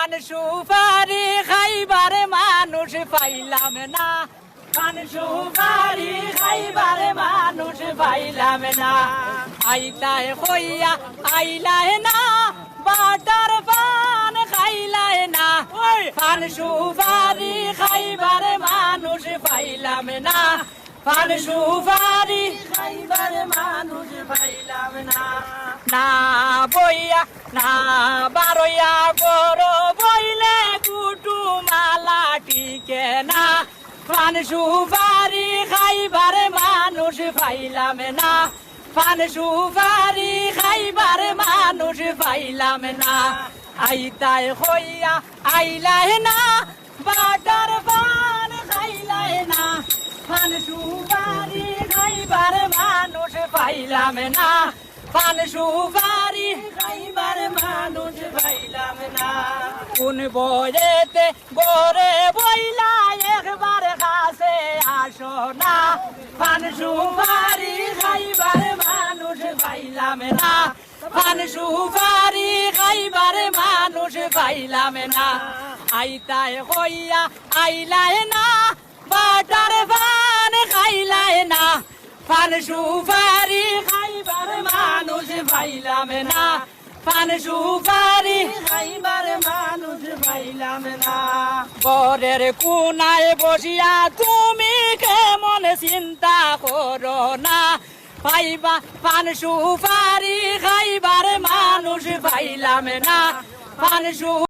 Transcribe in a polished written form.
পান সুপারি খাইবার মানুষ পাইলাম না, পান সুপারি খাইবার মানুষ পাইলাম না। আইলায় হইয়া আইলায় না, বাটার পান খাইলায় না, পান সুপারি খাইবার মানুষ পাইলাম না, পান সুপারি খাইবার মানুষ পাইলাম না। না বইয়া না বারইয়া বড় বইলে কুটু মালা টিকে না, পান সুপারি খাইবার মানুষ পাইলাম না, পান সুপারি খাইবার মানুষ পাইলাম না। আইতায় হইয়া আইলায় না, বাটার পান খাইলায় না, পান সুপারি খাইবার মানুষ পাইলাম না, পান সুপারি খাইবার মানুষ পাইলাম না। কোন বয়েতে গরে বইলা একবার কাছে আসো না, পান সুপারি খাইবার মানুষ পাইলাম না, পান সুপারি খাইবার মানুষ পাইলাম না। আইতায় হইয়া আইলায় না, বাটার পান খাইলায় না, পান সুপারি খাইবার মানুষ পাইলাম না, পান সুপারি খাইবার মানুষ পাইলাম না। ঘরের কোনায় বসিয়া তুমি কেমন চিন্তা করো না, পাইবা পান সুপারি খাইবার মানুষ পাইলাম না, পান